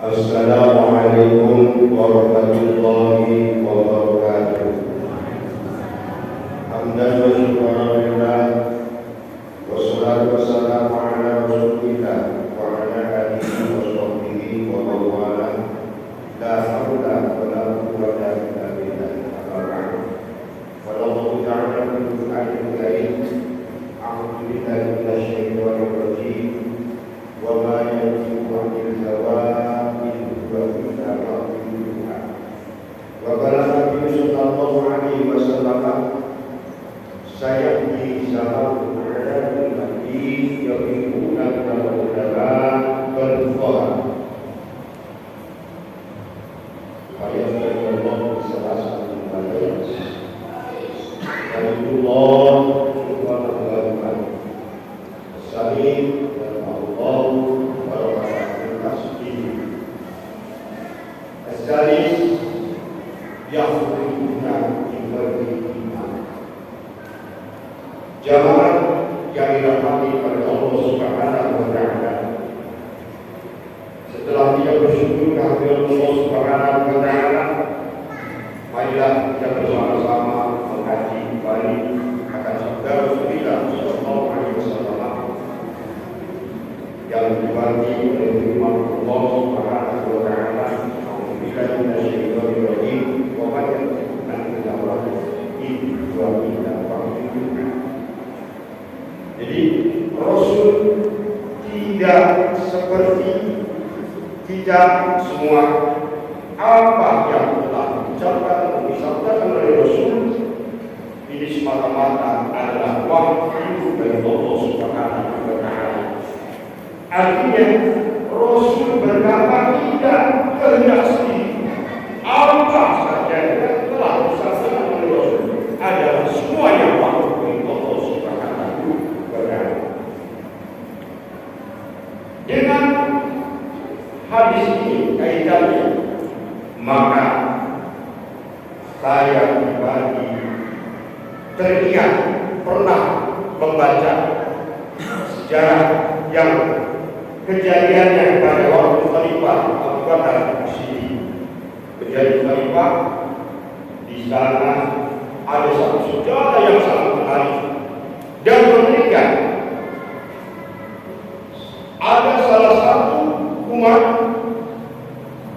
Assalamualaikum warahmatullahi wabarakatuh. Hamdan wa syukran lillah, wassalatu wassalamu ala rasulillah wa ala alihi wa sahbihi wa man wala. La haula wa la quwwata illa billah. Wallahu ta'ala min al-karim. A'udzu billahi minasy syaithanir rajim. Wa ma yantiqu 'anil hawa wa qala Nabi sallallahu alaihi wasallam sayati sahabu ala nabi yaquluna ulama wal fuqaha ayat Allah sallallahu alaihi wasallam Allah salim dan Allah barakatuh tasbih Azalis Yahuduna Ibrahim jamaah yang dirahmati oleh Allah Subhanahu wa Ta'ala. Setelah dia bersyukur kehadirat Allah Subhanahu wa Ta'ala, marilah kita bersama-sama mengkaji kembali akan sabda Rasulullah sallallahu alaihi wasallam yang dibantu oleh firman Allah Subhanahu wa Ta'ala. Jadi Rasul tidak seperti kita semua. Apa yang telah diucapkan dan disampaikan oleh Rasul ini semata-mata adalah wahyu dari Allah Subhanahu wa Ta'ala. Artinya Rasul berkata tidak kehendak sendiri. Apa saja yang telah disampaikan oleh Rasul adalah semua yang wahyu dari Allah Subhanahu wa Ta'ala. Dengan hadis ini kaitannya, maka saya pribadi teringat pernah membaca sejarah yang kejadiannya pada waktu Khalifah Abu Bakar As-Siddiq menjadi khalifah. Di sana ada satu sejarah yang sangat menarik dan mengerikan. Ada salah satu umat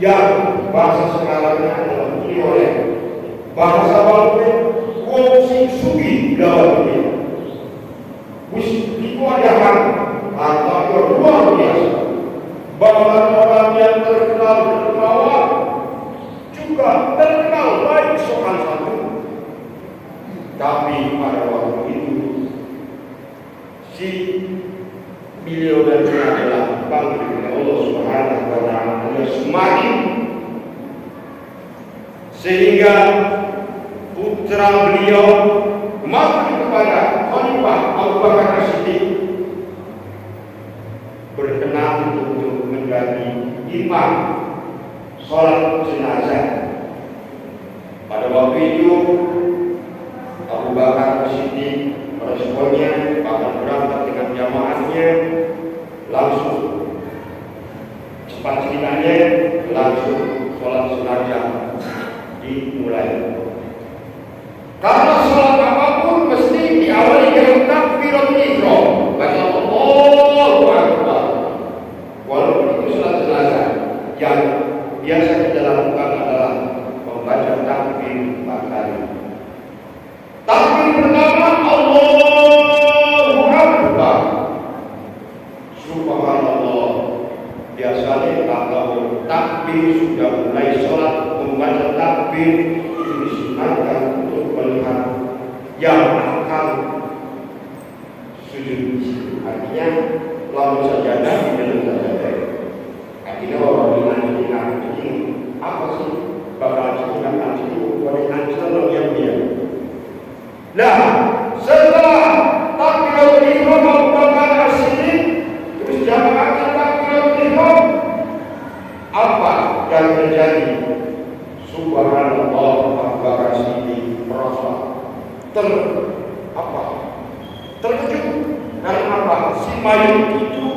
yang bahasa sekarangnya adalah oleh bahasa Bangsa Wong Sing Sugi lawan dia. Itu adalah atau luar biasa. Bahkan orang yang terkenal dermawan juga terkenal baik soal satu. Tapi pada waktu itu si beliau dan adalah panggil oleh Allah Subhanahu wa Ta'ala semakin, sehingga putra beliau mati kepada Khalifah Abu Bakar As-Siddiq berkenan untuk menjadi imam sholat jenazah. Pada waktu itu Abu Bakar As-Siddiq meresponnya, bahkan berangkat dengan jamaahnya, langsung cepat ceritanya langsung sholat jenazah dimulai. Karena sholat apapun mesti diawali dengan takbiratul ihram, baca Allahu Akbar. Walaupun itu sholat jenazah, yang biasa kita lakukan adalah membaca takbir 4 kali. Takbir pertama Allahu Akbar, subhanallah. Biasanya kalau takbir sudah mulai sholat membaca takbir itu disunahkan untuk melihat yang akan sujud. Artinya lalu sajadah di dalam sajadah. Artinya orang bilang ini apa sih? yang terjadi, subhanallah, Abu Bakar Siddiq merasa terkejut. Karena apa? Si mayit itu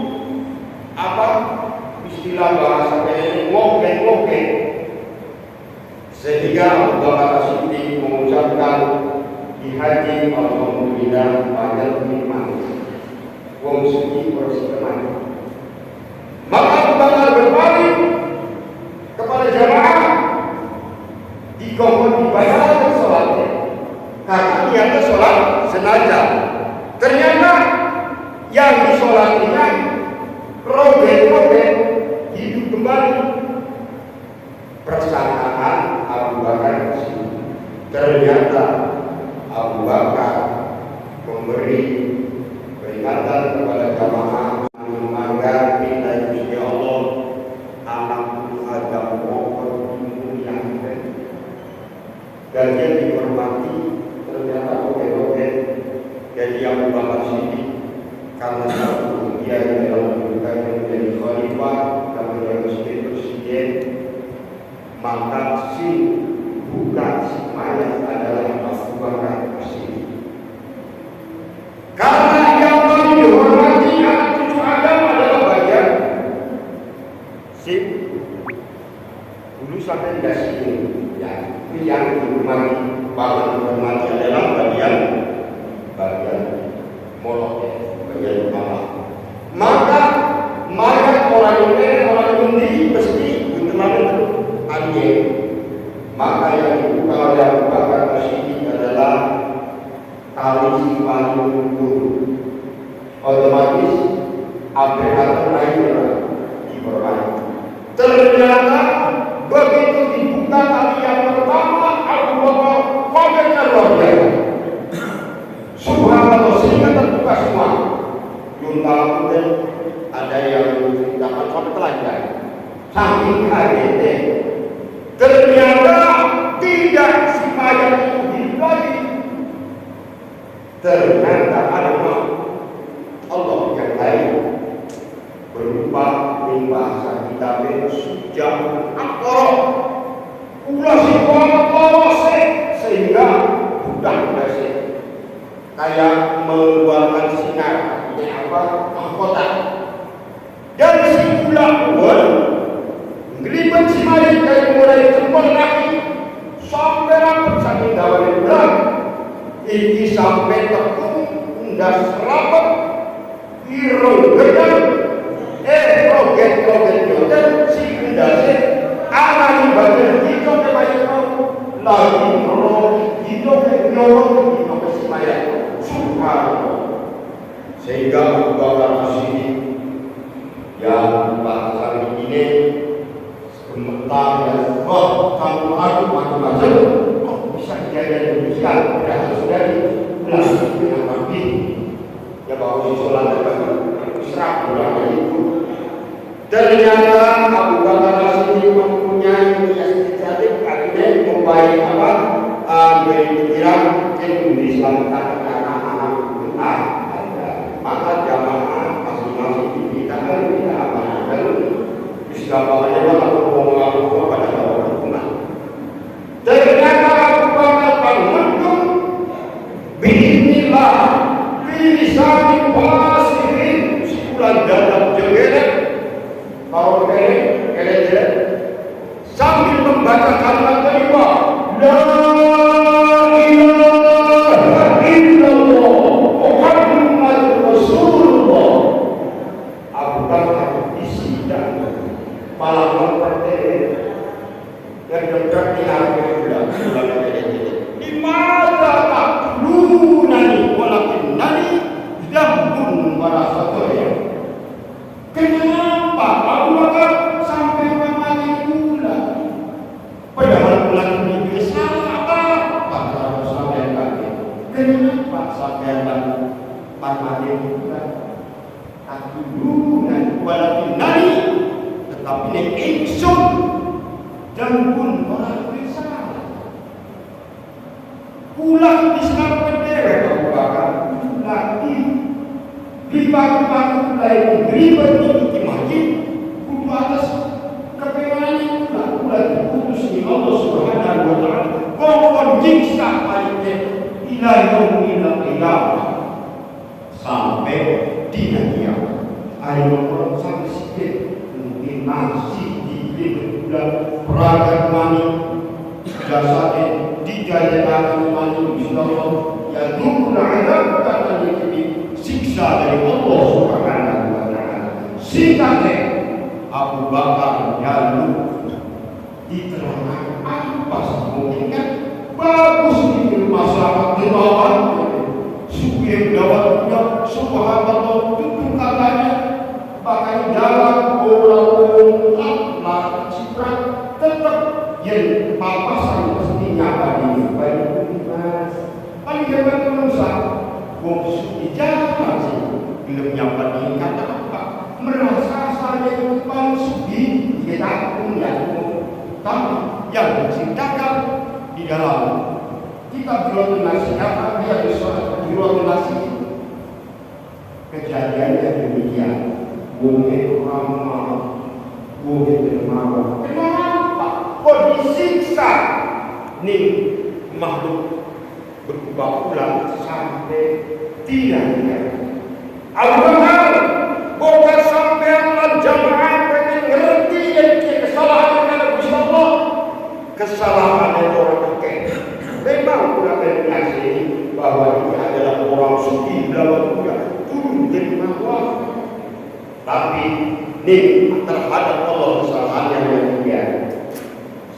istilah bahasa ini ngoke. Sehingga Abu Bakar Siddiq mengucapkan di haji, alhamdulillah banyak iman wong suci bersikeman. Maka Abu Bakar berpaling kepada jamaah, dibayarkan sholatnya karena niatnya sholat senajah. Ternyata yang disolatinya robek hidup kembali. Persangkaan Abu Bakar Siddiq. Ternyata Abu Bakar memberi peringatan kepada jamaah agar kita Gusti Allah anak Adam mohon dimuliakan dan dia dihormati. Ternyata oke jadi Abu Bakar Siddiq karena satu dia dalam menjadi khalifah dan menjadi presiden, maka bukan si mayat adalah Abu Bakar Siddiq. Karena yang paling dihormati anak cucu Adam adalah bagian dulu sampai tidak sini, ya, yang dihormati adalah bagian molok, bagian utama. Maka mayat orang ini pasti anjing. Maka yang dibuka oleh Abu Bakar Siddiq adalah tali simpan dulu. Otomatis akhir-akhir lahir diperbanyak. Ternyata begitu dibuka tali yang pertama, Abu Bakar kagetnya luar biasa. Subhanallah, sehingga terbuka semua. Junta pun ada yang menceritakan sampai telanjang. Saking kagetnya. Ternyata tidak si mayat itu hidup lagi. Ternyata ada Allah yang lain berupa bahasa kita sejak akor ulah si kolose sehingga budak kayak mengeluarkan sinar mahkota dan si ulah ngelibet si mayat dari mulai jempol kaki sampai rambut saking dawan bulan ini sampai tepung undas rapat irung gedang roget jodan si undasnya anani badan hidup ke mayat lagi hidup ke si mayat subhanallah. Sehingga Abu Bakar Siddiq yang bahasa ini gemetar dan kamu macam-macam bisa kejadian demikian tidak sudah diulang dengan rapi ya bahwa si sholat serap ulang itu. Ternyata Abu Bakar Siddiq mempunyai inisiatif akhirnya membaik berpikiran yang diselamatkan anak-anak ada maka jamaah masing-masing kita tidak apa-apa disebabkannya kalau ngomong pada orang. Ternyata Abu Bakar mendung bismillah bilisan wasirin sebulan dalam jenggelet kalau kelet sambil membaca kalimat kelima la ilaha illallah Muhammadur Rasulullah. Abu Bakar disidang malah mempercayai dan dekat di mata tak lunani walakin nani dambun marasatoya. Kenapa Abu Bakar sampai memaki pula? Padahal bulan ini biasa apa? Padahal sampai kaki. Kenapa sampai memaki pula? Tak lunani walakin nani tetapi ini ingsun dan pun orang bersalah. Pulang di senar pendewek Abu Bakar lagi di pagi-pagi mulai ribet di masjid kudu atas kepenganan pulang peragat mani jasade dijajakan mani insyaallah ya dukun azab kata ini siksa dari Allah Subhanahu wa taala. Singkatnya Abu Bakar lalu diterangkan apa mungkin kan bagus di masyarakat dermawan supaya mendapat subhanallah tutur katanya bahkan dalam orang-orang ciprat tetap yang papasan mestinya bagi baik mas paling hebat manusia wong dijaga sih belum nyampe ini kata apa merasa saya itu paling suci kita punya tapi yang diceritakan di dalam kitab Jurul Nasi apa dia bisa Jurul Nasi kejadiannya demikian mungkin ramah mungkin dermawan kenapa kok disiksa nih makhluk berubah ulang sampai tidak Abu Bakar bukan sampai jamaah pengen ngerti kesalahan yang Gusti Allah kesalahan itu orang kekeh memang sudah terjadi bahwa dia adalah orang suci dalam juga turun dari bawah tapi ini terhadap Allah kesalahan yang mulia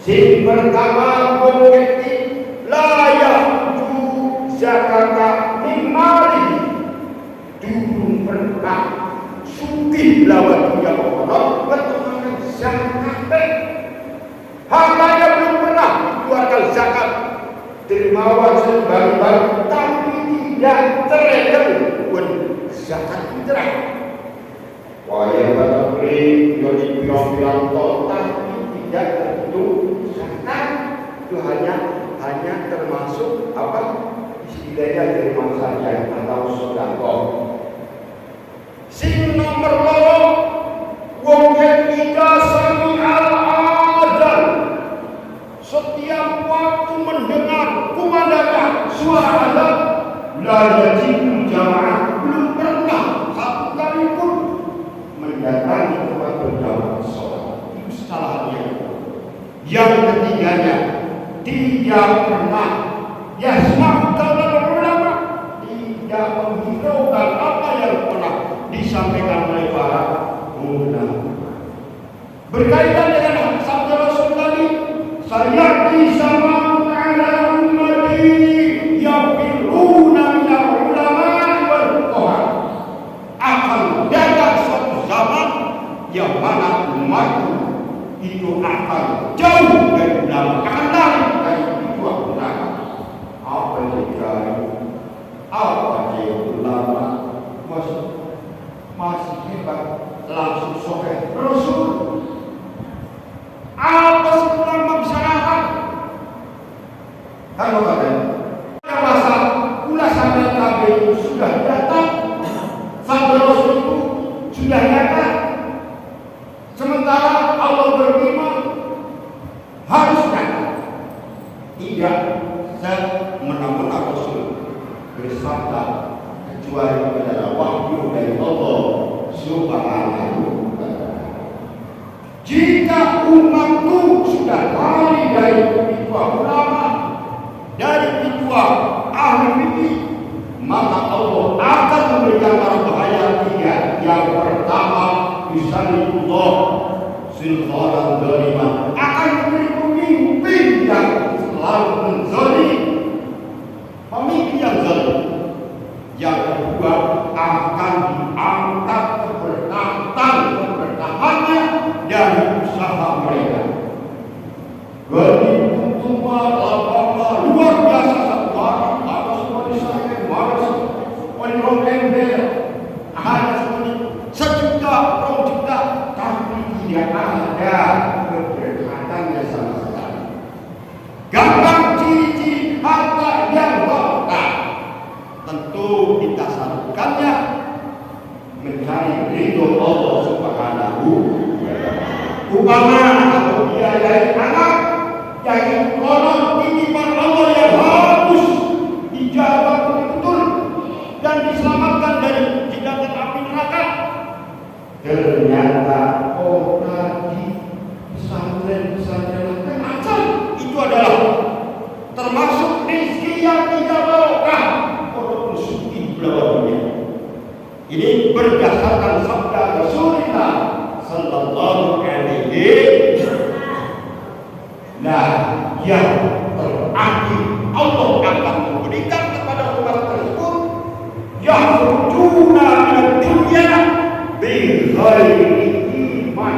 si pertama berarti layak zakata mimali turun pernah suci lawan dia Allah berteman zakat hartanya belum pernah dikeluarkan zakat dermawan sebagai tapi tidak terregal pun zakat fitrah wajib beri jadi bilang-bilang tapi tidak tentu zakat itu hanya termasuk apa istilahnya derma saja atau sedekah sing nomor loro wong ketiga sami al-adhan setiap waktu mendengar kumandangnya suara azan la yajibu jamaah belum pernah satu kali pun mendatangi tempat berjamaah sholat itu kesalahannya. Yang ketiganya tidak pernah yasma'ul ulama tidak menghiraukan apa yang pernah disampaikan oleh para ulama berkaitan dengan sabda Rasul tadi saya disama ala ummati yafiruna minal ulama wal fuqaha akan datang suatu zaman yang mana umatku itu akan jauh dari ulama akan lari dari dua ulama apa dia ulama masih hebat langsung sokeh Rasul apa ulama bisa lawan kalau kalian masa pula sampai kabeh sudah datang sampai Rasul itu sudah datang sementara Allah berfirman harusnya tidak semena-mena Rasul bersabda kecuali adalah wahyu dari Allah Subhanahu wa ta'ala. Jika umatku sudah lari dari pitua ulama, dari pitua ahli fikih, maka Allah akan memberikan para bahaya tiga. Yang pertama, bisanillah sultanan zaliman akan memberi pemimpin yang selalu menzalim, pemimpin yang zalim. Yang kedua akan diangkat keberkahannya dari usaha mereka. Jadi cuma luar biasa satu orang apa semua disahkan mana orang ember ada seperti 1 juta, 2 juta tapi tidak ada keberkahannya sama sekali. Gambar ciri-ciri harta yang berkah tentu kita satukannya mencari ridho Allah Subhanahu wa ta'ala. Umpama kalau dia dari anak, jadi konon Nah, yang terakhir Allah akan memberikan kepada umat tersebut yakhrujuna minad dunya bighairi iman,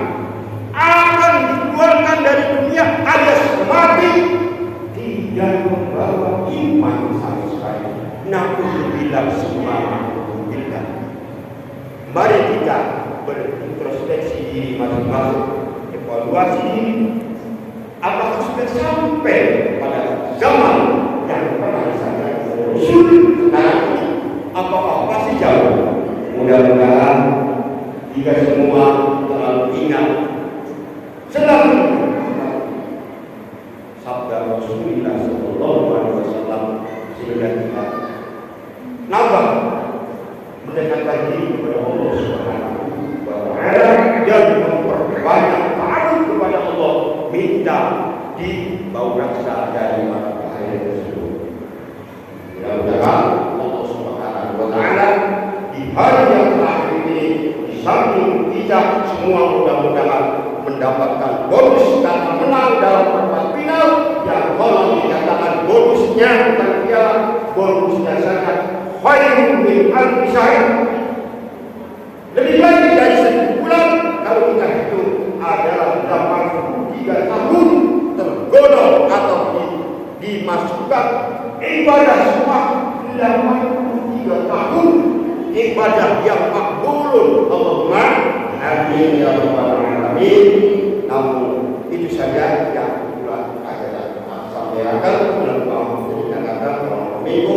akan dikeluarkan dari dunia alias mati tidak membawa iman sama sekali. Na'udzubillah summa na'udzubillah. Mari kita berintrospeksi diri masing-masing, evaluasi diri. Apakah sudah sampai pada zaman yang pernah disampaikan oleh Rasul sekarang ini? Apakah masih jauh? Mudah-mudahan jika semua terlalu ingat selalu sabda Rasulullah SAW sehingga kita nambah mendekatkan diri kepada Allah Subhanahu wa Ta'ala dan memperbanyak taat kepada Allah, minta di bau raksa dari mata bahaya tersebut. Mudah-mudahan Allah Subhanahu wa Ta'ala di hari yang terakhir ini, di samping kita semua mudah-mudahan mendapatkan bonus karena menang dalam pertempuran final yang kalau dikatakan bonusnya bukan piala, bonusnya sangat khairun min alfi syahr, lebih baik dari 1 bulan kalau kita hitung adalah 83 tahun tergodok atau dimasukkan ibadah semua 83 tahun ibadah yang makbulun. Allahumma amin ya rabbal alamin. Namun itu saja yang telah saya sampaikan dalam minggu